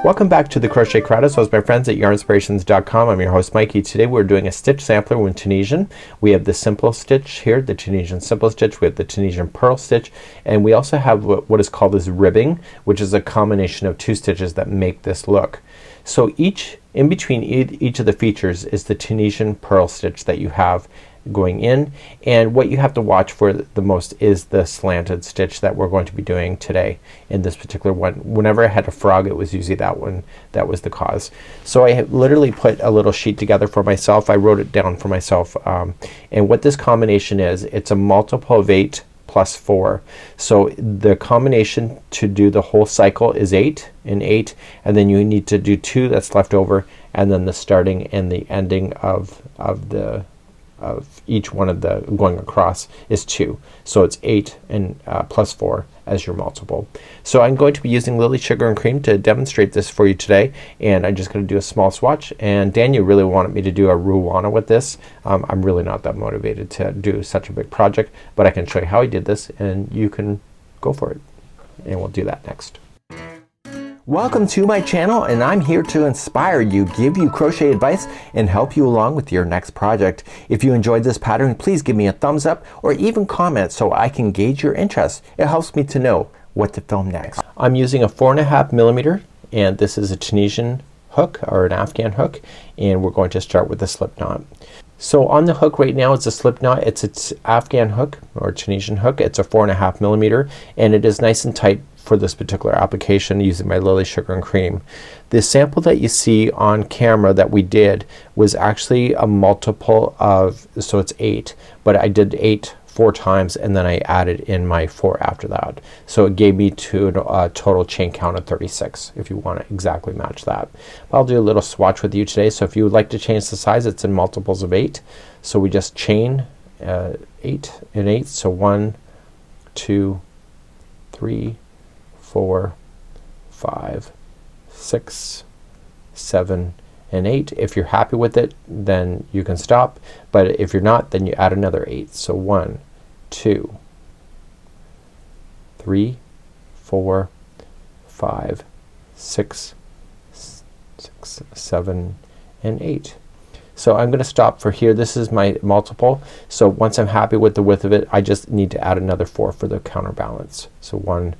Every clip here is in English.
Welcome back to the Crochet Crowd. So, as my friends at yarnspirations.com, I'm your host Mikey. Today we're doing a stitch sampler with Tunisian. We have the Simple Stitch here, the Tunisian Simple Stitch. We have the Tunisian Purl Stitch, and we also have what is called this ribbing, which is a combination of two stitches that make this look. So in between each of the features is the Tunisian Purl Stitch that you have going in, and what you have to watch for the most is the slanted stitch that we're going to be doing today in this particular one. Whenever I had a frog, it was usually that one that was the cause. So I literally put a little sheet together for myself. I wrote it down for myself, and what this combination is, it's a multiple of 8 plus 4. So the combination to do the whole cycle is 8 and 8, and then you need to do 2 that's left over, and then the starting and the ending of each one of the going across is 2. So it's 8 and plus 4 as your multiple. So I'm going to be using Lily Sugar and Cream to demonstrate this for you today, and I'm just going to do a small swatch. And Daniel really wanted me to do a Ruana with this. I'm really not that motivated to do such a big project, but I can show you how I did this and you can go for it, and we'll do that next. Welcome to my channel, and I'm here to inspire you, give you crochet advice, and help you along with your next project. If you enjoyed this pattern, please give me a thumbs up or even comment so I can gauge your interest. It helps me to know what to film next. I'm using a 4.5 millimeter, and this is a Tunisian hook or an Afghan hook, and we're going to start with the slip knot. So on the hook right now it's a slip knot. It's Afghan hook or Tunisian hook. It's a 4.5 millimeter, and it is nice and tight for this particular application using my Lily Sugar and Cream. The sample that you see on camera that we did was actually a multiple of, so it's 8, but I did 8 4 times and then I added in my 4 after that. So it gave me to a total chain count of 36 if you want to exactly match that. I'll do a little swatch with you today. So if you would like to change the size, it's in multiples of 8. So we just chain 8 and 8. So 1, 2, 3, 4, 5, 6, 7, and 8. If you're happy with it, then you can stop, but if you're not, then you add another 8. So 1, 2, 3, 4, 5, 6, 7, and 8. So I'm gonna stop for here. This is my multiple. So once I'm happy with the width of it, I just need to add another 4 for the counterbalance. So 1,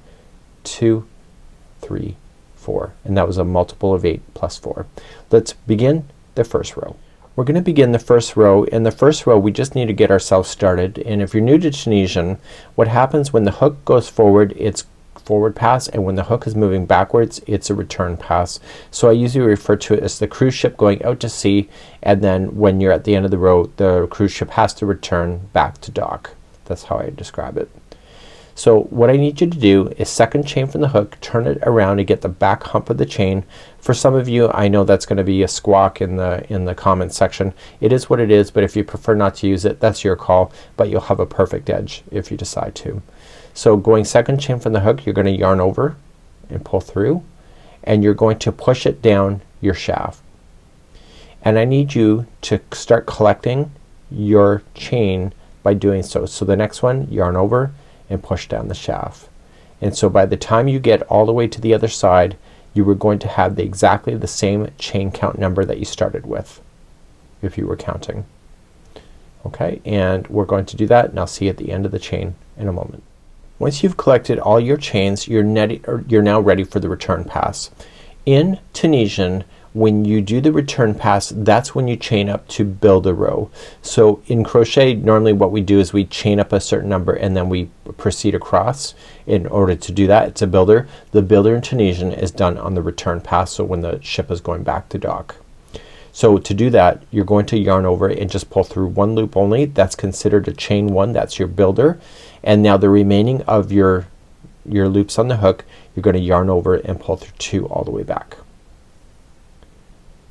2, 3, 4, and that was a multiple of 8 plus 4. Let's begin the first row. We're gonna begin the first row. In the first row we just need to get ourselves started, and if you're new to Tunisian, what happens when the hook goes forward, it's forward pass, and when the hook is moving backwards, it's a return pass. So I usually refer to it as the cruise ship going out to sea, and then when you're at the end of the row, the cruise ship has to return back to dock. That's how I describe it. So what I need you to do is second chain from the hook, turn it around to get the back hump of the chain. For some of you, I know that's gonna be a squawk in the comment section. It is what it is, but if you prefer not to use it, that's your call, but you'll have a perfect edge if you decide to. So going second chain from the hook, you're gonna yarn over and pull through, and you're going to push it down your shaft. And I need you to start collecting your chain by doing so. So the next one, yarn over and push down the shaft. And so by the time you get all the way to the other side, you were going to have exactly the same chain count number that you started with if you were counting. Okay, and we're going to do that, and I'll see you at the end of the chain in a moment. Once you've collected all your chains, you're now ready for the return pass. In Tunisian, when you do the return pass, that's when you chain up to build a row. So in crochet, normally what we do is we chain up a certain number and then we proceed across. In order to do that, it's a builder. The builder in Tunisian is done on the return pass, so when the ship is going back to dock. So to do that, you're going to yarn over and just pull through 1 loop only. That's considered a chain 1. That's your builder. And now the remaining of your loops on the hook, you're going to yarn over and pull through 2 all the way back.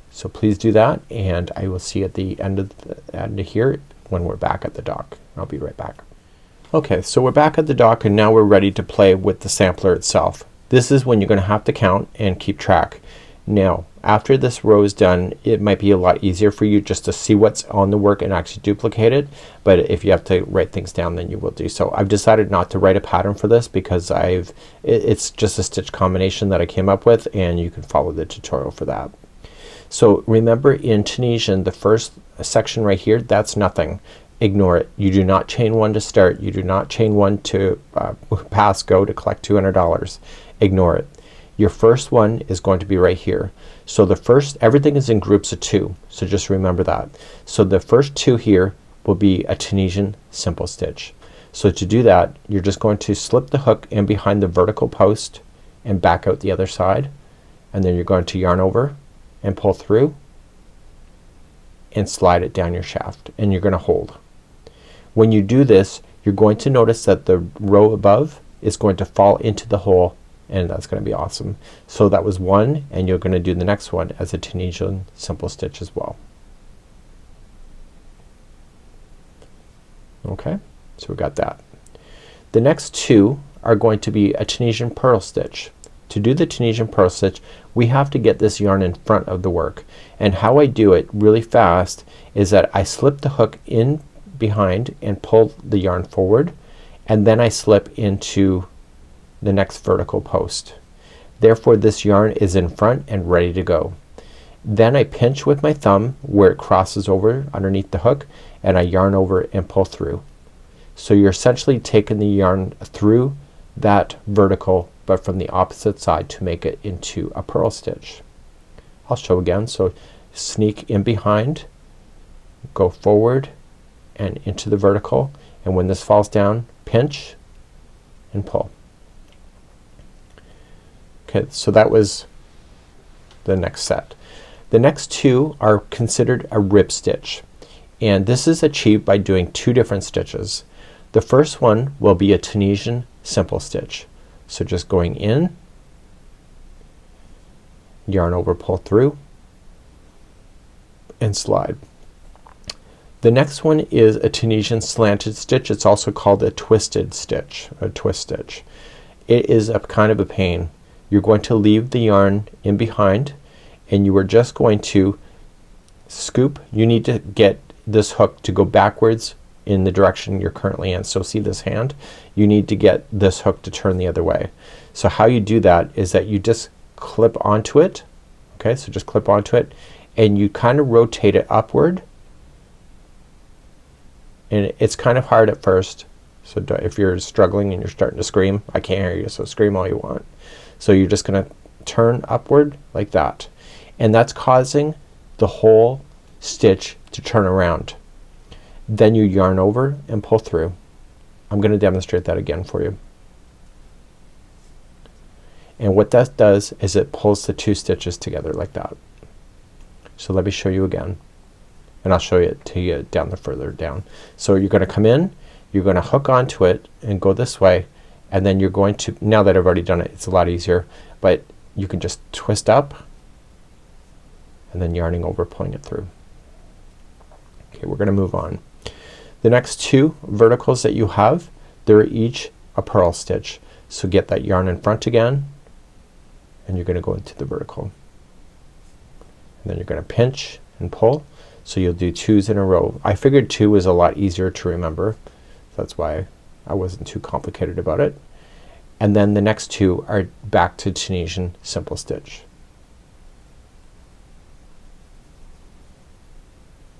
So please do that, and I will see you at the end of here when we're back at the dock. I'll be right back. Okay, so we're back at the dock, and now we're ready to play with the sampler itself. This is when you're gonna have to count and keep track. Now After this row is done, it might be a lot easier for you just to see what's on the work and actually duplicate it, but if you have to write things down, then you will do so. I've decided not to write a pattern for this because it's just a stitch combination that I came up with, and you can follow the tutorial for that. So remember, in Tunisian, the first section right here, that's nothing. Ignore it. You do not chain one to start. You do not chain one to pass go to collect $200. Ignore it. Your first one is going to be right here. So the first, everything is in groups of 2, so just remember that. So the first 2 here will be a Tunisian simple stitch. So to do that, you're just going to slip the hook in behind the vertical post and back out the other side, and then you're going to yarn over and pull through and slide it down your shaft, and you're going to hold. When you do this, you're going to notice that the row above is going to fall into the hole, and that's going to be awesome. So that was one, and you're going to do the next one as a Tunisian simple stitch as well. Okay, so we got that. The next 2 are going to be a Tunisian purl stitch. To do the Tunisian purl stitch, we have to get this yarn in front of the work, and how I do it really fast is that I slip the hook in behind and pull the yarn forward, and then I slip into the next vertical post. Therefore this yarn is in front and ready to go. Then I pinch with my thumb where it crosses over underneath the hook, and I yarn over and pull through. So you're essentially taking the yarn through that vertical but from the opposite side to make it into a purl stitch. I'll show again. So sneak in behind, go forward and into the vertical, and when this falls down, pinch and pull. Okay, so that was the next set. The next 2 are considered a rib stitch, and this is achieved by doing 2 different stitches. The first one will be a Tunisian simple stitch. So just going in, yarn over, pull through and slide. The next one is a Tunisian slanted stitch. It's also called a twisted stitch, a twist stitch. It is a kind of a pain. You're going to leave the yarn in behind, and you are just going to scoop. You need to get this hook to go backwards in the direction you're currently in. So see this hand? You need to get this hook to turn the other way. So how you do that is that you just clip onto it. Okay, so just clip onto it, and you kind of rotate it upward, and it's kind of hard at first. So if you're struggling and you're starting to scream, I can't hear you, so scream all you want. So you're just gonna turn upward like that, and that's causing the whole stitch to turn around. Then you yarn over and pull through. I'm gonna demonstrate that again for you. And what that does is it pulls the 2 stitches together like that. So let me show you again, and I'll show it to you down the further down. So you're gonna come in, you're gonna hook onto it and go this way, and then you're going to, now that I've already done it, it's a lot easier, but you can just twist up and then yarning over, pulling it through. Okay, we're gonna move on. The next 2 verticals that you have, they're each a purl stitch. So get that yarn in front again, and you're gonna go into the vertical, and then you're gonna pinch and pull. So you'll do 2s in a row. I figured 2 was a lot easier to remember. That's why I wasn't too complicated about it. And then the next 2 are back to Tunisian simple stitch.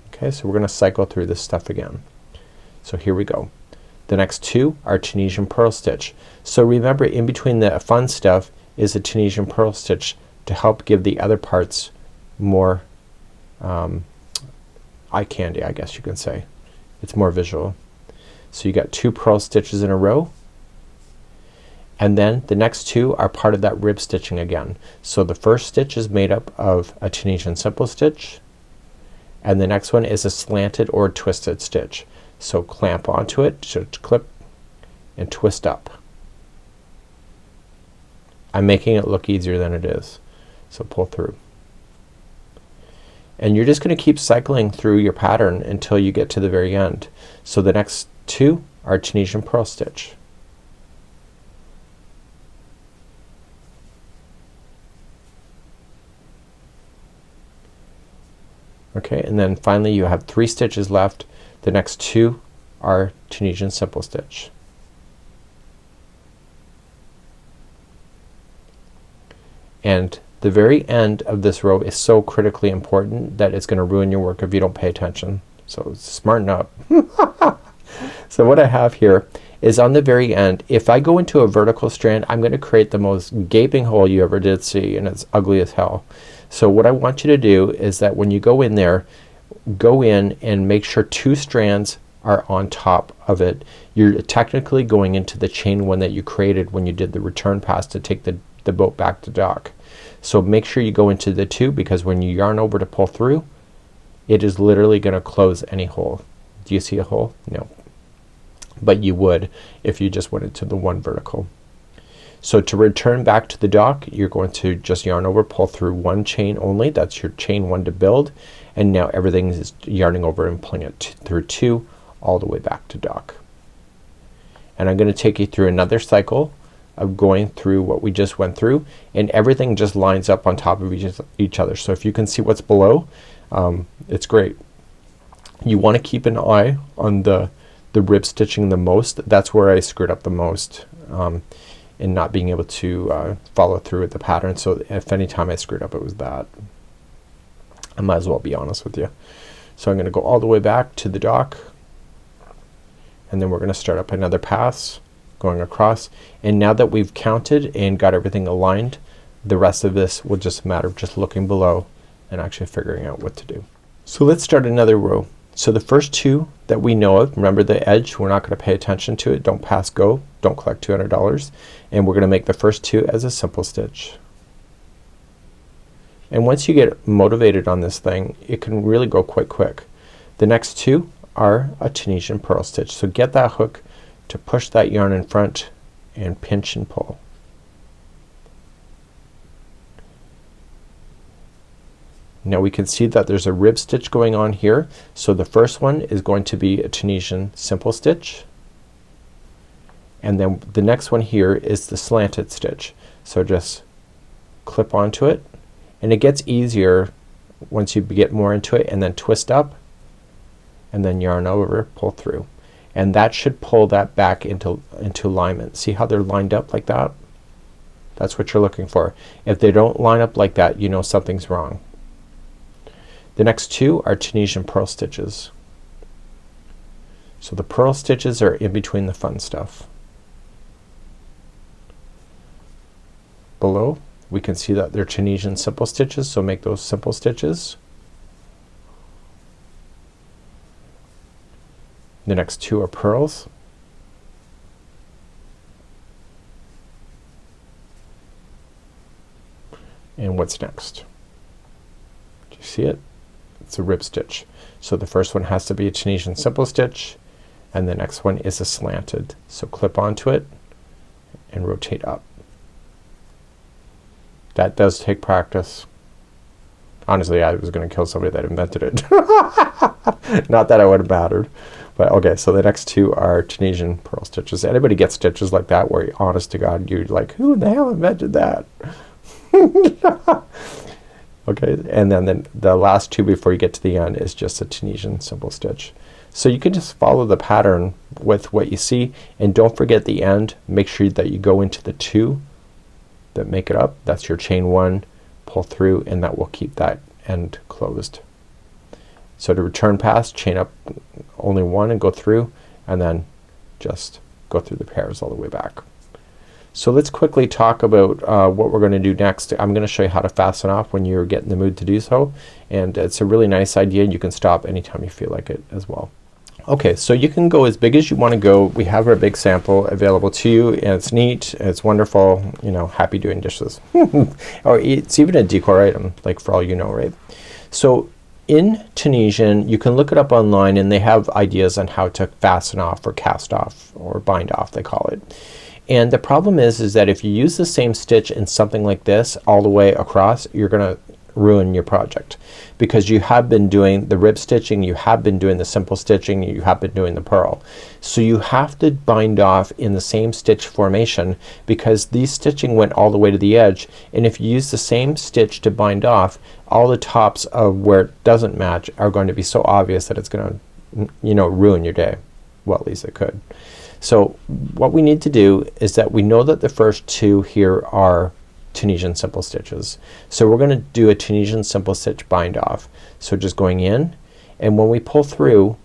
Okay, so we're gonna cycle through this stuff again. So here we go. The next 2 are Tunisian purl stitch. So remember, in between the fun stuff is a Tunisian purl stitch to help give the other parts more eye candy, I guess you can say. It's more visual. So you got 2 purl stitches in a row, and then the next 2 are part of that rib stitching again. So the first stitch is made up of a Tunisian simple stitch, and the next one is a slanted or twisted stitch. So clamp onto it, so clip and twist up. I'm making it look easier than it is. So pull through. And you're just gonna keep cycling through your pattern until you get to the very end. So the next 2 are Tunisian purl stitch. Okay, and then finally you have 3 stitches left. The next 2 are Tunisian Simple Stitch. And the very end of this row is so critically important that it's gonna ruin your work if you don't pay attention. So smarten up. So what I have here is on the very end, if I go into a vertical strand, I'm gonna create the most gaping hole you ever did see, and it's ugly as hell. So what I want you to do is that when you go in there, go in and make sure 2 strands are on top of it. You're technically going into the chain one that you created when you did the return pass to take the boat back to dock. So make sure you go into the 2, because when you yarn over to pull through, it is literally gonna close any hole. Do you see a hole? No. But you would if you just went into the 1 vertical. So to return back to the dock, you're going to just yarn over, pull through 1 chain only. That's your chain 1 to build, and now everything is yarning over and pulling it through 2 all the way back to dock. And I'm gonna take you through another cycle of going through what we just went through, and everything just lines up on top of each other. So if you can see what's below, it's great. You want to keep an eye on the rib stitching the most. That's where I screwed up the most in not being able to follow through with the pattern. So if any time I screwed up, it was that. I might as well be honest with you. So I'm gonna go all the way back to the dock, and then we're gonna start up another pass going across. And now that we've counted and got everything aligned, the rest of this will just matter of just looking below and actually figuring out what to do. So let's start another row. So the first 2 that we know of, remember the edge, we're not gonna pay attention to it. Don't pass go, don't collect $200, and we're gonna make the first 2 as a simple stitch. And once you get motivated on this thing, it can really go quite quick. The next 2 are a Tunisian purl stitch. So get that hook to push that yarn in front and pinch and pull. Now we can see that there's a rib stitch going on here. So the first one is going to be a Tunisian simple stitch, and then the next one here is the slanted stitch. So just clip onto it, and it gets easier once you get more into it, and then twist up and then yarn over, pull through, and that should pull that back into alignment. See how they're lined up like that? That's what you're looking for. If they don't line up like that, you know something's wrong. The next 2 are Tunisian purl stitches. So the purl stitches are in between the fun stuff. Below we can see that they're Tunisian simple stitches, so make those simple stitches. The next 2 are purls. And what's next? Do you see it? It's a rib stitch. So the first one has to be a Tunisian simple stitch, and the next one is a slanted. So clip onto it and rotate up. That does take practice. Honestly, I was gonna kill somebody that invented it. Not that I would have mattered. But okay, so the next 2 are Tunisian purl stitches. Anybody get stitches like that where, honest to God, you're like, who in the hell invented that? Okay, and then the last 2 before you get to the end is just a Tunisian simple stitch. So you can just follow the pattern with what you see, and don't forget the end. Make sure that you go into the 2 that make it up. That's your chain 1, pull through, and that will keep that end closed. So to return pass, chain up only 1 and go through, and then just go through the pairs all the way back. So let's quickly talk about what we're gonna do next. I'm gonna show you how to fasten off when you're getting the mood to do so, and it's a really nice idea. You can stop anytime you feel like it as well. Okay, so you can go as big as you want to go. We have our big sample available to you, and it's neat, it's wonderful, you know, happy doing dishes. Or it's even a decor item, like, for all you know, right? So in Tunisian, you can look it up online, and they have ideas on how to fasten off or cast off or bind off, they call it. And the problem is that if you use the same stitch in something like this all the way across, you're gonna ruin your project, because you have been doing the rib stitching, you have been doing the simple stitching, you have been doing the purl. So you have to bind off in the same stitch formation, because these stitching went all the way to the edge, and if you use the same stitch to bind off, all the tops of where it doesn't match are going to be so obvious that it's gonna, you know, ruin your day. Well, at least it could. So what we need to do is that we know that the first two here are Tunisian simple stitches. So we're gonna do a Tunisian simple stitch bind off. So just going in, and when we pull through,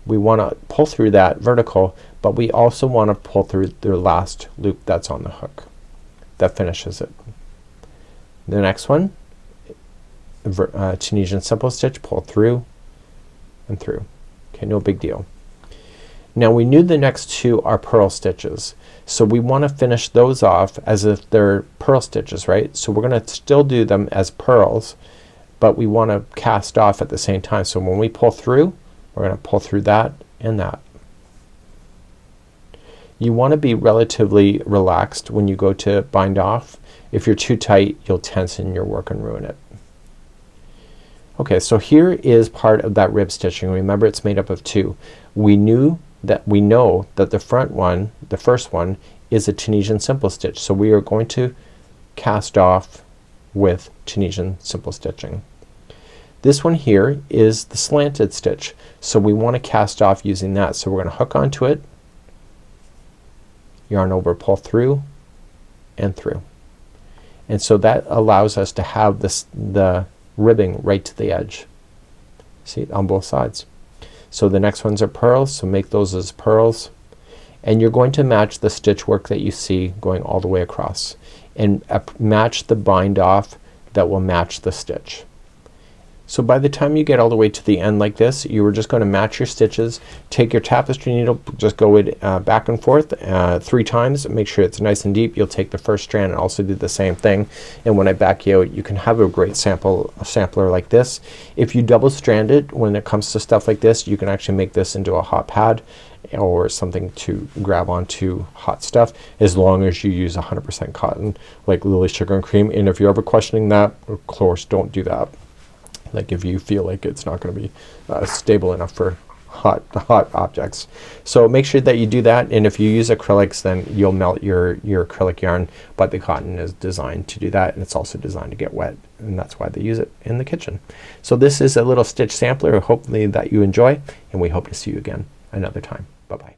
we wanna pull through that vertical, but we also wanna pull through the last loop that's on the hook. That finishes it. The next one, Tunisian simple stitch, pull through and through. Okay, no big deal. Now we knew the next two are purl stitches, so we want to finish those off as if they're purl stitches, right? So we're gonna still do them as purls, but we want to cast off at the same time. So when we pull through, we're gonna pull through that and that. You want to be relatively relaxed when you go to bind off. If you're too tight, you'll tense in your work and ruin it. Okay, so here is part of that rib stitching. Remember, it's made up of two. We know that the front one, the first one, is a Tunisian simple stitch. So we are going to cast off with Tunisian simple stitching. This one here is the slanted stitch. So we want to cast off using that. So we're gonna hook onto it, yarn over, pull through and through. And so that allows us to have the ribbing right to the edge. See, on both sides. So the next ones are purls, so make those as purls, and you're going to match the stitch work that you see going all the way across, and match the bind off that will match the stitch. So by the time you get all the way to the end like this, you are just going to match your stitches. Take your tapestry needle, just go it back and forth 3 times. Make sure it's nice and deep. You'll take the first strand and also do the same thing. And when I back you out, you can have a great sampler like this. If you double strand it, when it comes to stuff like this, you can actually make this into a hot pad or something to grab onto hot stuff, as long as you use 100% cotton like Lily Sugar and Cream. And if you're ever questioning that, of course don't do that. Like if you feel like it's not gonna be stable enough for hot objects. So make sure that you do that, and if you use acrylics, then you'll melt your acrylic yarn, but the cotton is designed to do that, and it's also designed to get wet, and that's why they use it in the kitchen. So this is a little stitch sampler, hopefully that you enjoy, and we hope to see you again another time. Bye bye.